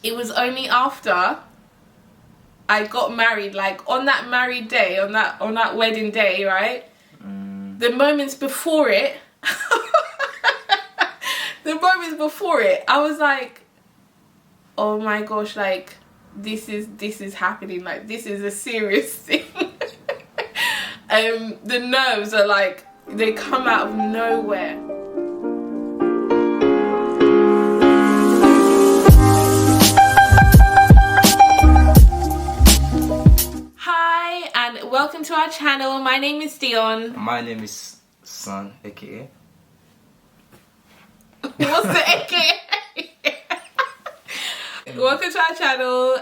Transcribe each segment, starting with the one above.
it was only after I got married, like on that married day, on that wedding day, right? The moments before it, I was like, oh my gosh, like this is happening, like this is a serious thing. The nerves are like, they come out of nowhere. Hi and welcome to our channel. My name is Dion. My name is Son, aka. What's the aka? Welcome to our channel.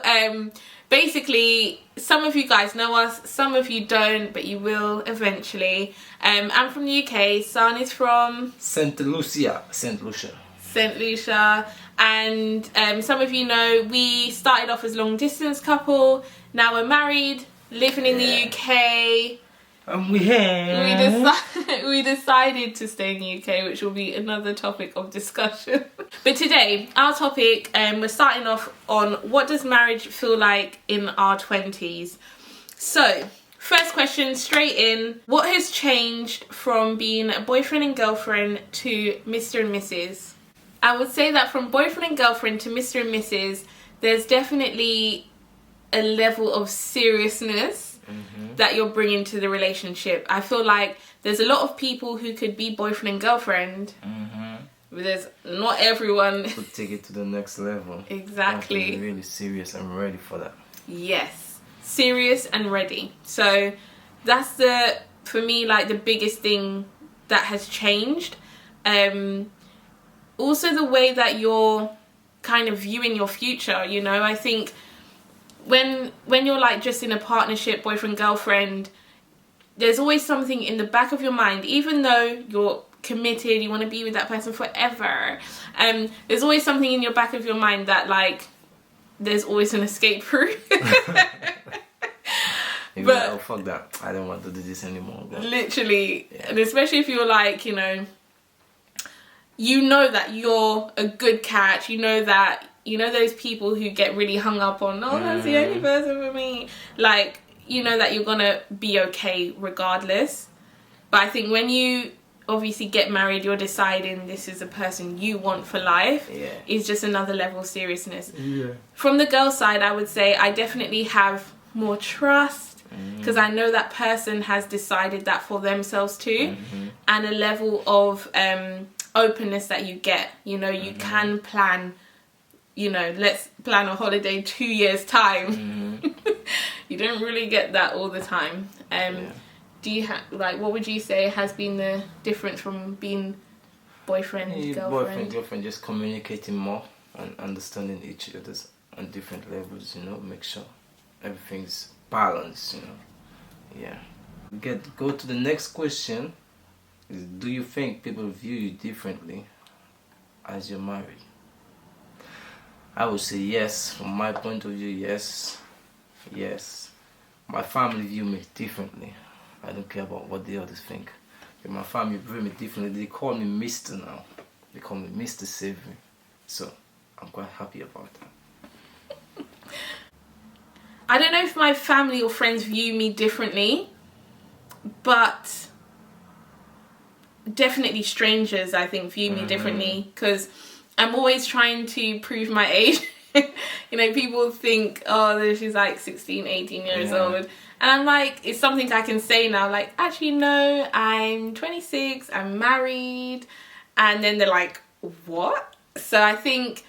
Basically, some of you guys know us, some of you don't, but you will eventually. I'm from the UK. Son is from St. Lucia. St. Lucia. And some of you know we started off as long distance couple. Now we're married, living in the UK. And we decided to stay in the UK, which will be another topic of discussion. But today, our topic, we're starting off on what does marriage feel like in our 20s. So, first question, straight in. What has changed from being a boyfriend and girlfriend to Mr. and Mrs.? I would say that from boyfriend and girlfriend to Mr. and Mrs., there's definitely a level of seriousness that you're bringing to the relationship. I feel like there's a lot of people who could be boyfriend and girlfriend, but there's not everyone could take it to the next level. Exactly. You have to be really serious and ready for that. Yes, serious and ready. So that's for me, like the biggest thing that has changed. Also the way that you're kind of viewing your future, you know. I think when you're like just in a partnership, boyfriend, girlfriend, there's always something in the back of your mind, even though you're committed, you want to be with that person forever, there's always something in your back of your mind that like there's always an escape route. But like, oh fuck that, I don't want to do this anymore. But literally, yeah. And especially if you're like, you know that you're a good catch, you know those people who get really hung up on, oh, that's the only person for me. Like, you know that you're gonna be okay regardless. But I think when you obviously get married, you're deciding this is a person you want for life. Yeah. Is just another level of seriousness. Yeah. From the girl side, I would say I definitely have more trust because I know that person has decided that for themselves too, and a level of openness that you get. You know, you can plan. You know, let's plan a holiday 2 years time. You don't really get that all the time. Do you what would you say has been the difference from being boyfriend, girlfriend? Boyfriend, girlfriend, just communicating more and understanding each other's on different levels, you know, make sure everything's balanced, you know. Yeah. Go to the next question. Do you think people view you differently as you're married? I would say yes. From my point of view, yes. Yes. My family view me differently. I don't care about what the others think. But my family view me differently. They call me Mr. now. They call me Mr. Savory. So, I'm quite happy about that. I don't know if my family or friends view me differently, but definitely strangers, I think, view me differently because I'm always trying to prove my age. You know, people think, oh, she's like 16, 18 years old. And I'm like, it's something I can say now. Like, actually, no, I'm 26, I'm married. And then they're like, what? So I think,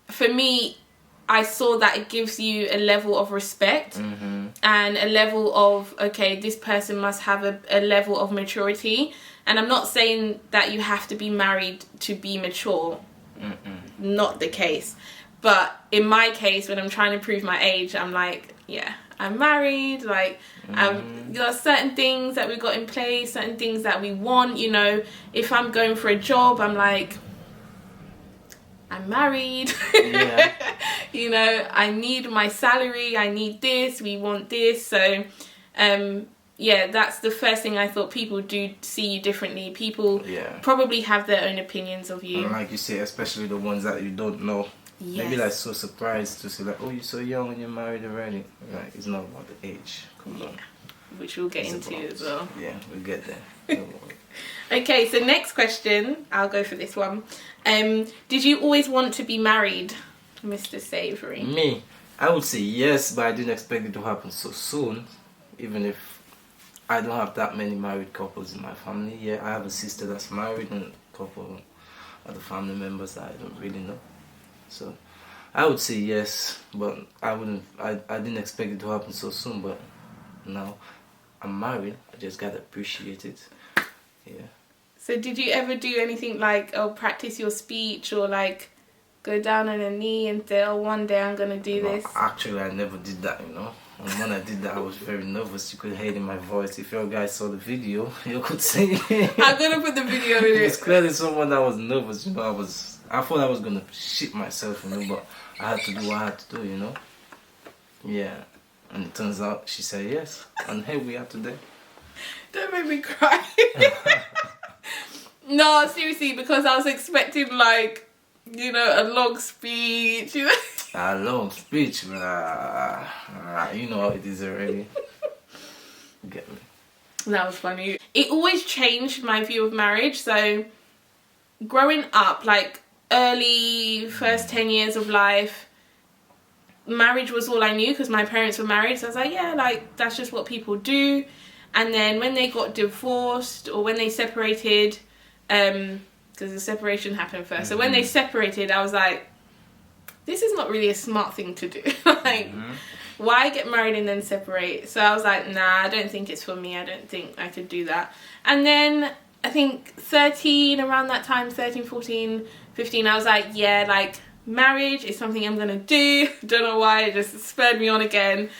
for me, I saw that it gives you a level of respect and a level of, okay, this person must have a level of maturity. And I'm not saying that you have to be married to be mature. Not the case. But in my case, when I'm trying to prove my age, I'm like, yeah, I'm married. Like, there are certain things that we got in place, certain things that we want. You know, if I'm going for a job, I'm like, I'm married. Yeah. You know, I need my salary. I need this. We want this. So, yeah, that's the first thing I thought. People do see you differently. People probably have their own opinions of you. And like you say, especially the ones that you don't know Maybe Yes. like so surprised to see like, oh, you're so young and you're married already. Like it's not about the age. Come on. Which we'll get It's into about- as well. Yeah, we'll get there. Don't worry. Okay, so next question. I'll go for this one. Did you always want to be married, Mr. Savory? Me, I would say yes, but I didn't expect it to happen so soon. Even if I don't have that many married couples in my family. Yeah, I have a sister that's married and a couple other family members that I don't really know. So I would say yes, but I didn't expect it to happen so soon, but now I'm married. I just gotta appreciate it. Yeah. So did you ever do anything like, practice your speech or like go down on a knee and say, oh, one day I'm gonna do No, this? actually, I never did that, you know. And when I did that, I was very nervous. You could hear it in my voice. If your guys saw the video, you could see. I'm gonna put the video in It was it. clearly someone that was nervous, you know. I thought I was gonna shit myself, you know, but I had to do what I had to do, you know. Yeah, and it turns out she said yes, and here we are today. Don't make me cry. No, seriously, because I was expecting like, you know, a long speech. You know? A long speech, you know how it is already. Get me? That was funny. It always changed my view of marriage. So, growing up, like early first 10 years of life, marriage was all I knew because my parents were married. So I was like, yeah, like that's just what people do. And then when they got divorced or when they separated, because the separation happened first. So when they separated, I was like, this is not really a smart thing to do. Like, why get married and then separate? So I was like, nah, I don't think it's for me. I don't think I could do that. And then I think 13, around that time, 13, 14, 15, I was like, yeah, like marriage is something I'm going to do. Don't know why, it just spurred me on again.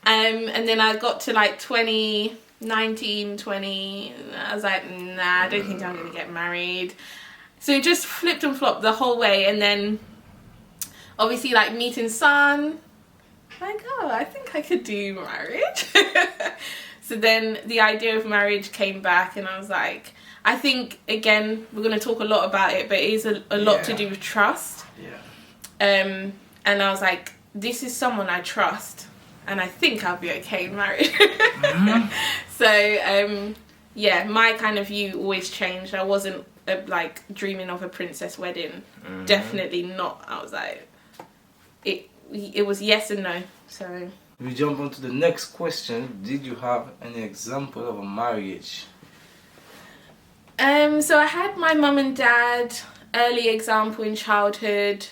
And then I got to like 20, 19, 20, I was like, nah, I don't think I'm going to get married. So it just flipped and flopped the whole way. And then obviously like meeting Son, like, oh, I think I could do marriage. So then the idea of marriage came back and I was like, I think, again, we're going to talk a lot about it, but it is a lot to do with trust. Yeah. And I was like, this is someone I trust and I think I'll be okay in marriage. So, yeah, my kind of view always changed. I wasn't like dreaming of a princess wedding. Definitely not. I was like, it was yes and no. So We jump on to the next question. Did you have any example of a marriage? so I had my mum and dad early example in childhood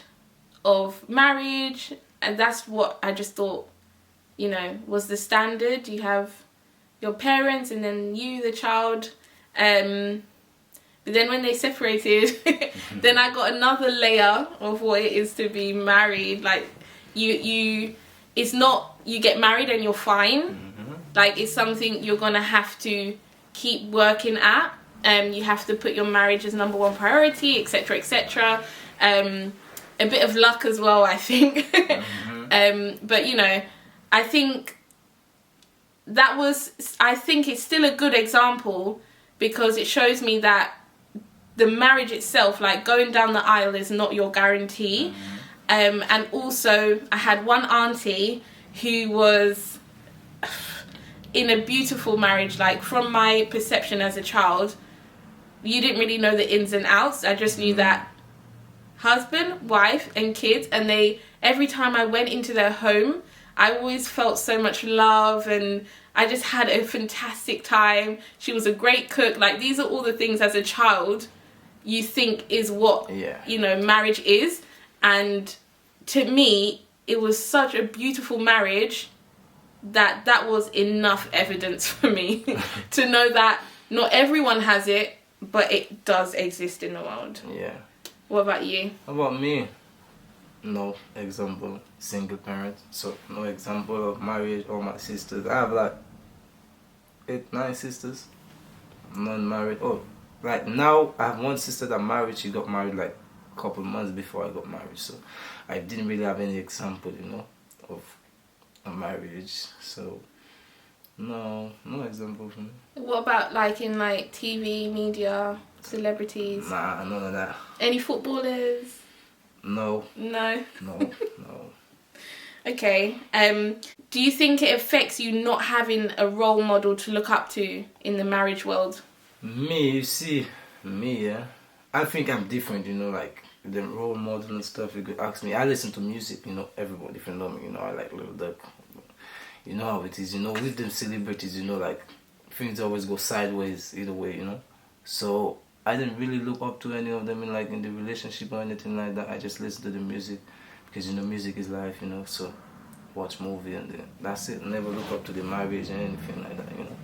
of marriage, and that's what I just thought, you know, was the standard. You have your parents and then you, the child. But then when they separated, then I got another layer of what it is to be married. Like it's not you get married and you're fine. Like it's something you're gonna have to keep working at. You have to put your marriage as number one priority, etc., etc. A bit of luck as well, I think. But you know, I think it's still a good example because it shows me that the marriage itself, like going down the aisle, is not your guarantee. And also, I had one auntie who was in a beautiful marriage. Like from my perception as a child, you didn't really know the ins and outs. I just knew that husband, wife, and kids, and every time I went into their home, I always felt so much love, and I just had a fantastic time. She was a great cook. Like these are all the things as a child you think is what you know marriage is. And to me, it was such a beautiful marriage that was enough evidence for me to know that not everyone has it, but it does exist in the world. Yeah. What about you? How about me? No example, single parent. So no example of marriage or my sisters. I have like 8, 9 sisters. None married. Oh, like now I have one sister that married. She got married like a couple months before I got married. So I didn't really have any example, you know, of a marriage. So no example for me. What about like in like TV, media, celebrities? Nah, none of that. Any footballers? No. No. No. No. Okay. Do you think it affects you not having a role model to look up to in the marriage world? Me, you see, me, yeah. I think I'm different, you know, like the role model and stuff. You could ask me. I listen to music, you know, everybody different know me, you know. I like Little Duck. You know how it is, you know, with them celebrities, you know, like things always go sideways either way, you know. So I didn't really look up to any of them in the relationship or anything like that. I just listen to the music because, you know, music is life, you know. So watch movie and then that's it. Never look up to the marriage and anything like that, you know.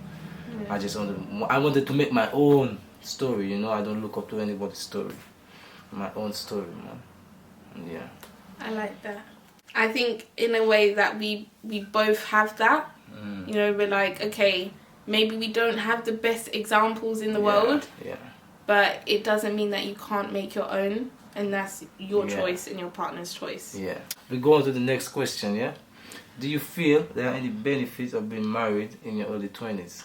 Yeah. I wanted to make my own story, you know. I don't look up to anybody's story. My own story, man. Yeah. I like that. I think in a way that we both have that. You know, we're like, okay, maybe we don't have the best examples in the world, Yeah. but it doesn't mean that you can't make your own, and that's your Yeah. choice and your partner's choice. Yeah. We go on to the next question, yeah? Do you feel there are any benefits of being married in your early 20s?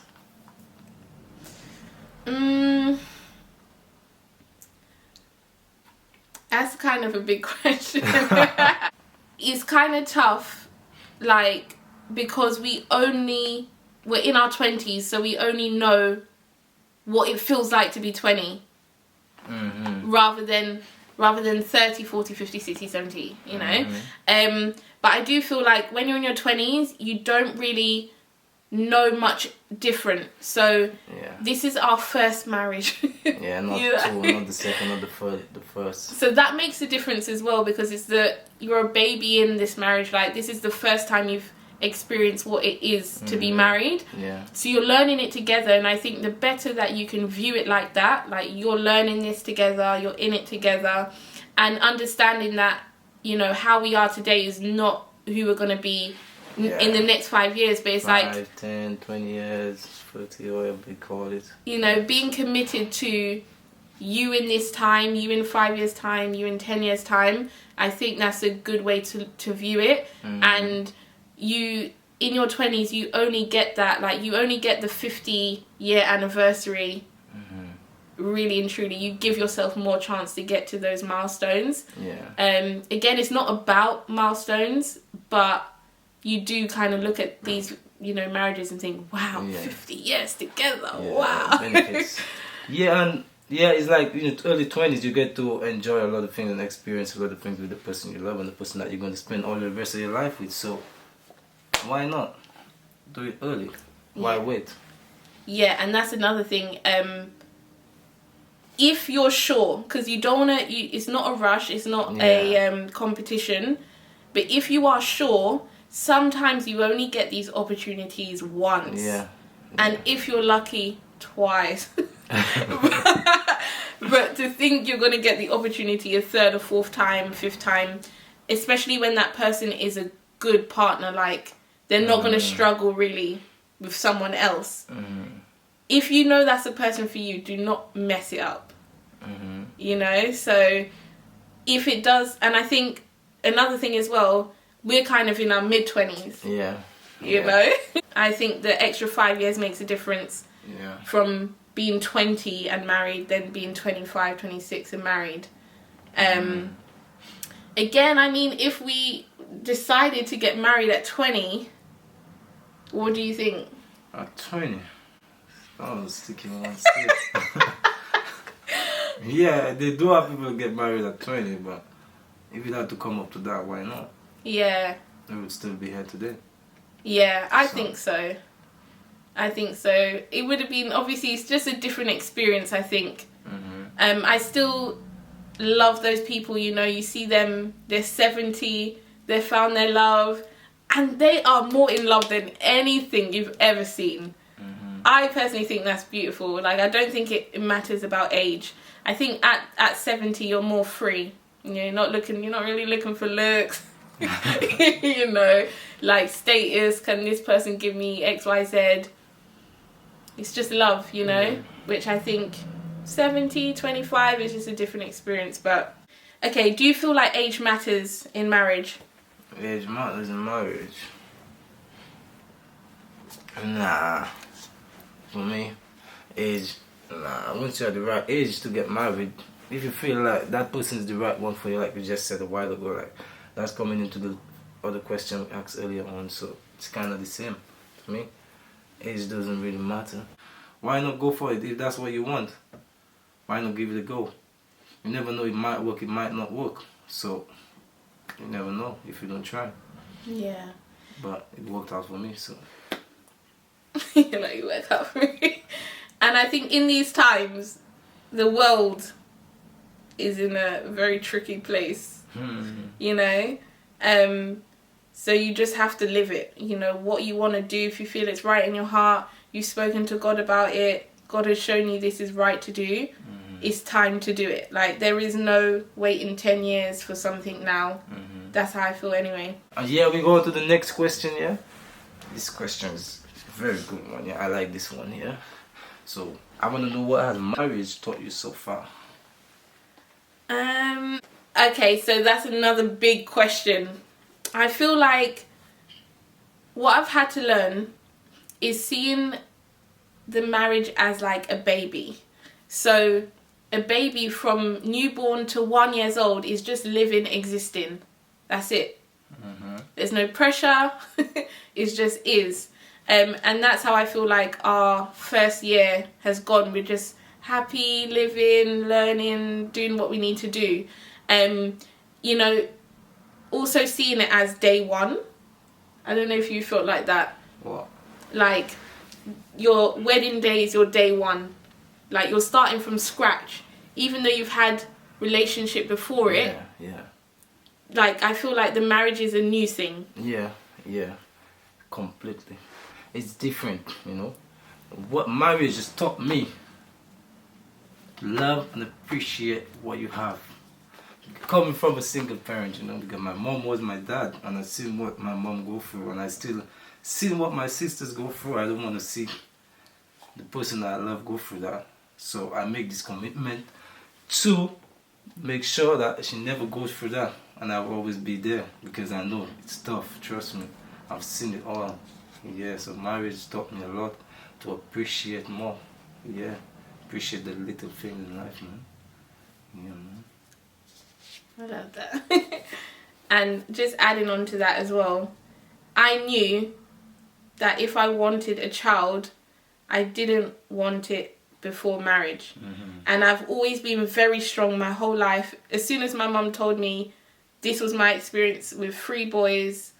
That's kind of a big question. It's kind of tough, like, because we're in our 20s, so we only know what it feels like to be 20. Rather than 30, 40, 50, 60, 70, you know. But I do feel like when you're in your 20s, you don't really know much different. So this is our first marriage. Yeah, not two, not the second, not the first. So that makes a difference as well, because you're a baby in this marriage. Like, this is the first time you've experienced what it is to be married. Yeah. So you're learning it together, and I think the better that you can view it like that, like you're learning this together, you're in it together, and understanding that, you know, how we are today is not who we're going to be in the next 5 years, but it's 5, 10, 20 years, 30, whatever you call it. You know, being committed to you in this time, you in 5 years' time, you in 10 years' time. I think that's a good way to view it. And you, in your 20s, you only get that, like, you only get the 50-year anniversary. Really and truly, you give yourself more chance to get to those milestones. Again, it's not about milestones, but you do kind of look at these, you know, marriages and think, wow, 50 years together, wow. Benefits. And it's like, you know, early 20s, you get to enjoy a lot of things and experience a lot of things with the person you love and the person that you're going to spend all the rest of your life with. So why not do it early? Why wait? Yeah, and that's another thing. If you're sure, because you don't want to, it's not a rush, it's not a competition, but if you are sure, sometimes you only get these opportunities once. And if you're lucky, twice. But to think you're going to get the opportunity a third or fourth time, fifth time, especially when that person is a good partner, like, they're not going to struggle really with someone else. If you know that's a person for you, do not mess it up. You know, so if it does, and I think another thing as well, we're kind of in our mid-20s. You know? I think the extra 5 years makes a difference from being 20 and married than being 25, 26 and married. Again, I mean, if we decided to get married at 20, what do you think? At 20? I was sticking one stick. Yeah, they do have people get married at 20, but if you had to come up to that, why not? Yeah. We would still be here today. Yeah, I think so. I think so. It would have been, obviously, it's just a different experience, I think. I still love those people, you know, you see them, they're 70, they've found their love, and they are more in love than anything you've ever seen. I personally think that's beautiful. Like, I don't think it matters about age. I think at 70 you're more free. You know, you're not really looking for looks. You know, like status, can this person give me XYZ? It's just love, you know, which I think 70, 25 is just a different experience. But okay, do you feel like age matters in marriage? Age matters in marriage? Nah. For me, age, once you're at the right age to get married, if you feel like that person is the right one for you, like you just said a while ago, like that's coming into the other question we asked earlier on. So it's kind of the same to me. Age doesn't really matter. Why not go for it if that's what you want? Why not give it a go? You never know, it might work, it might not work. So you never know if you don't try. Yeah. But it worked out for me, so. You know, you work out for me. And I think in these times, the world is in a very tricky place. You know? So you just have to live it. You know, what you want to do, if you feel it's right in your heart, you've spoken to God about it, God has shown you this is right to do, it's time to do it. Like, there is no waiting 10 years for something now. That's how I feel anyway. Yeah, we go on to the next question, yeah? This question is a very good one, yeah? I like this one, yeah? So, I want to know, what has marriage taught you so far? Okay, so that's another big question. I feel like what I've had to learn is seeing the marriage as like a baby. So a baby from newborn to 1 year old is just living, existing. That's it. There's no pressure. It just is. And that's how I feel like our first year has gone. We're just happy, living, learning, doing what we need to do. You know, also seeing it as day one. I don't know if you felt like that. What? Like, your wedding day is your day one. Like, you're starting from scratch. Even though you've had relationship before it. Yeah. Like, I feel like the marriage is a new thing. Yeah. Completely. It's different, you know. What marriage has taught me, to love and appreciate what you have. Coming from a single parent, you know, because my mom was my dad, and I seen what my mom go through, and I still seen what my sisters go through. I don't want to see the person that I love go through that. So I make this commitment to make sure that she never goes through that, and I'll always be there, because I know it's tough. Trust me, I've seen it all. Yeah, so marriage taught me a lot to appreciate more. Yeah, appreciate the little things in life, man. Yeah, man. I love that. And just adding on to that as well, I knew that if I wanted a child, I didn't want it before marriage. And I've always been very strong my whole life. As soon as my mum told me this was my experience with 3 boys,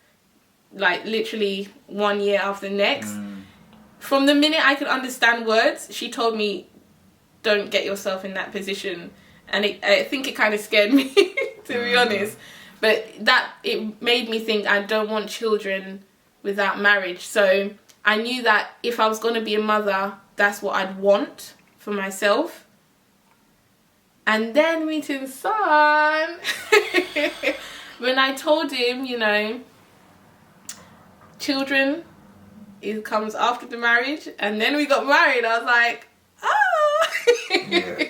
like literally 1 year after the next, from the minute I could understand words, she told me, don't get yourself in that position. And I think it kind of scared me, to be honest. But it made me think I don't want children without marriage. So I knew that if I was going to be a mother, that's what I'd want for myself. And then meeting Son, when I told him, you know, children, it comes after the marriage. And then we got married. I was like, Yeah.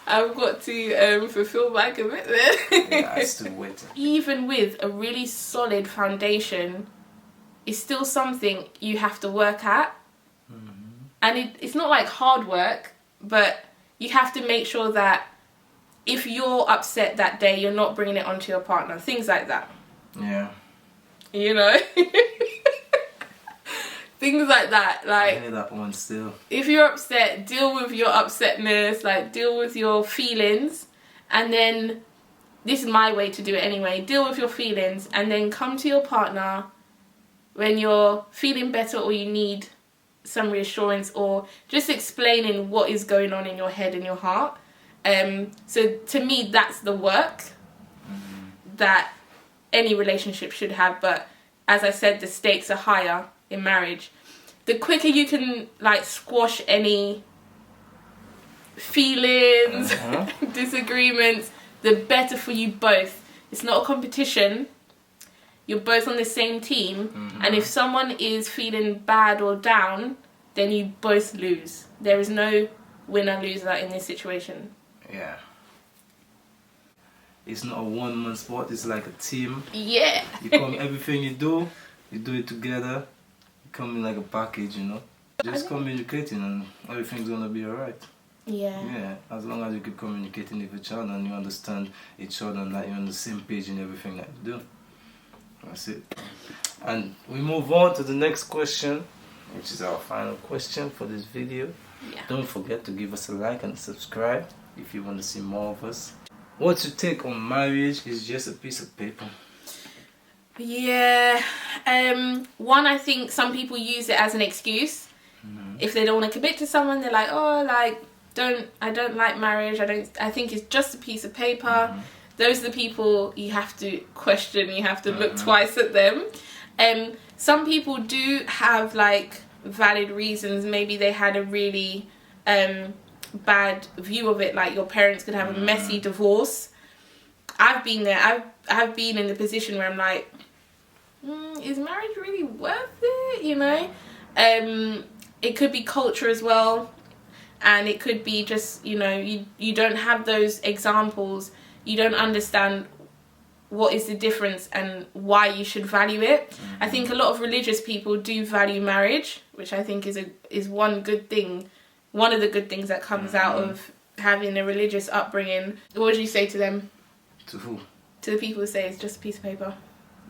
I've got to fulfill my commitment. Yeah, I still waiting. Even with a really solid foundation, it's still something you have to work at. And it's not like hard work, but you have to make sure that if you're upset that day, you're not bringing it onto your partner. Things like that. Yeah. You know? Things like that. Like, I hear that one still. If you're upset, deal with your upsetness, like deal with your feelings, and then, this is my way to do it anyway, deal with your feelings and then come to your partner when you're feeling better or you need some reassurance, or just explaining what is going on in your head and your heart. So to me, that's the work that any relationship should have. But as I said, the stakes are higher in marriage. The quicker you can like squash any feelings, disagreements, the better for you both. It's not a competition. You're both on the same team, and if someone is feeling bad or down, then you both lose. There is no winner-loser in this situation. Yeah. It's not a one-man sport, it's like a team. Yeah. Everything you do it together. You come in like a package, you know. Just communicating and everything's gonna be alright. Yeah, as long as you keep communicating with each other and you understand each other and that you're on the same page in everything that you do. That's it. And we move on to the next question, which is our final question for this video. Yeah. Don't forget to give us a like and subscribe if you want to see more of us. What's your take on marriage is just a piece of paper? Yeah. One, I think some people use it as an excuse. If they don't want to commit to someone, they're like, oh, like, I don't like marriage. I think it's just a piece of paper. Those are the people you have to question. You have to look twice at them. Some people do have like valid reasons. Maybe they had a really bad view of it. Like your parents could have a messy divorce. I've been there. I've been in the position where I'm like, is marriage really worth it? You know, it could be culture as well. And it could be just, you know, you don't have those examples. You don't understand what is the difference and why you should value it. I think a lot of religious people do value marriage, which I think is one good thing. One of the good things that comes out of having a religious upbringing. What would you say to them? To who? To the people who say it's just a piece of paper.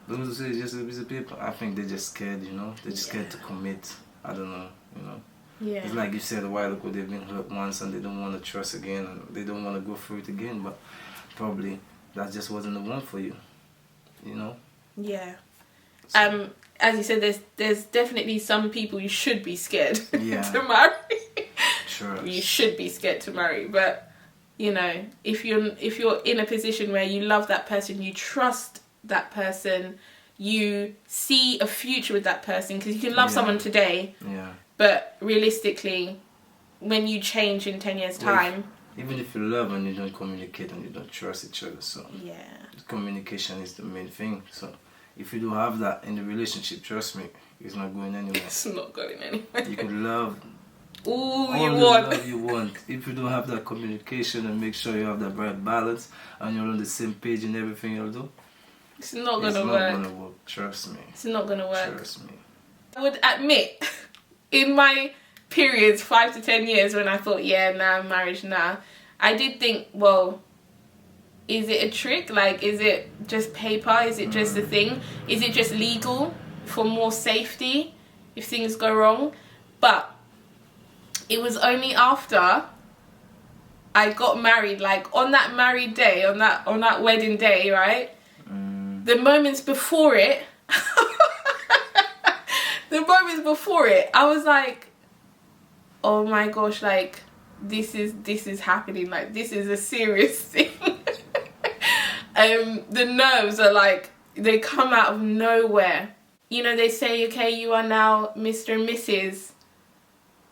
Those who say it's just a piece of paper, I think they're just scared, you know? They're just scared to commit. I don't know, you know? Yeah. It's like you said a while ago, they've been hurt once and they don't want to trust again and they don't want to go through it again, but probably that just wasn't the one for you, you know? Yeah. So. As you said, there's definitely some people you should be scared to marry. Trust. You should be scared to marry, but you know, if you're in a position where you love that person, you trust that person, you see a future with that person, because you can love someone today. Yeah. But realistically, when you change in 10 years' time... Even if you love and you don't communicate and you don't trust each other, so... Yeah. Communication is the main thing, so... If you don't have that in the relationship, trust me, it's not going anywhere. It's not going anywhere. You can love all the love you want. If you don't have that communication and make sure you have that right balance and you're on the same page in everything you'll do, it's not going to work. It's not going to work, trust me. It's not going to work. Trust me. I would admit... In my periods, 5 to 10 years, when I thought, marriage, I did think, well, is it a trick? Like, is it just paper? Is it just a thing? Is it just legal for more safety if things go wrong? But it was only after I got married, like on that married day, on that wedding day, right? The moments before it, I was like, oh my gosh, like this is happening, like this is a serious thing. The nerves are like, they come out of nowhere. You know, they say, okay, you are now Mr. and Mrs.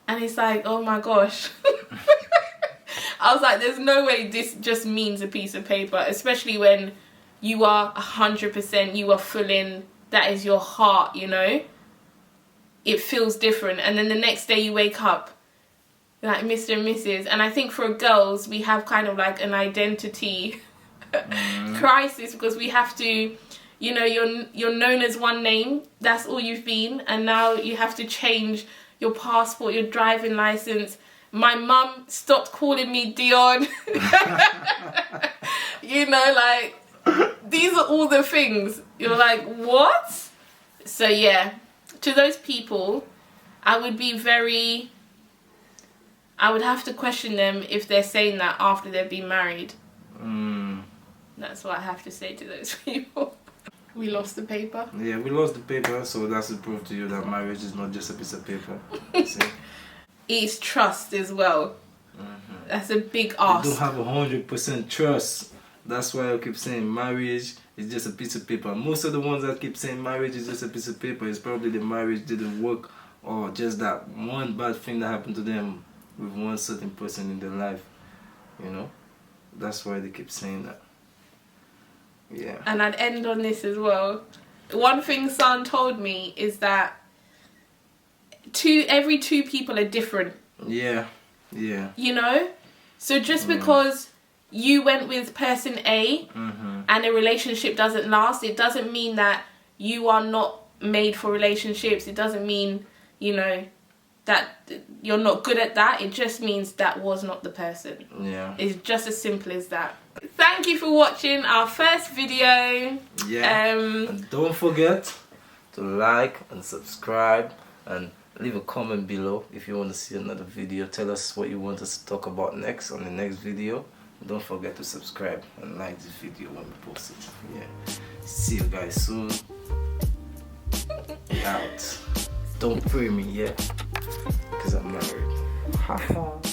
And it's like, oh my gosh. I was like, there's no way this just means a piece of paper, especially when you are 100%, you are full in, that is your heart, you know? It feels different. And then the next day you wake up like Mr. and Mrs. And I think for girls, we have kind of like an identity crisis, because we have to, you know, you're known as one name, that's all you've been, and now you have to change your passport, your driving license. My mum stopped calling me Dion. You know, like, these are all the things. You're like, what? So yeah, to those people, I would have to question them if they're saying that after they've been married. That's what I have to say to those people. We lost the paper. Yeah, we lost the paper, so that's the proof to you that marriage is not just a piece of paper. See? It's trust as well. That's a big ask. You don't have 100% trust. That's why I keep saying marriage is just a piece of paper. Most of the ones that keep saying marriage is just a piece of paper is probably the marriage didn't work, or just that one bad thing that happened to them with one certain person in their life. You know? That's why they keep saying that. Yeah. And I'd end on this as well. One thing San told me is that every two people are different. Yeah. Yeah. You know? So just because you went with person A and a relationship doesn't last, it doesn't mean that you are not made for relationships. It doesn't mean, you know, that you're not good at that. It just means that was not the person. Yeah. It's just as simple as that. Thank you for watching our first video. Yeah. And don't forget to like and subscribe and leave a comment below if you want to see another video. Tell us what you want us to talk about next on the next video. Don't forget to subscribe and like this video when we post it. Yeah. See you guys soon. Out. Don't pray me yet, because I'm married.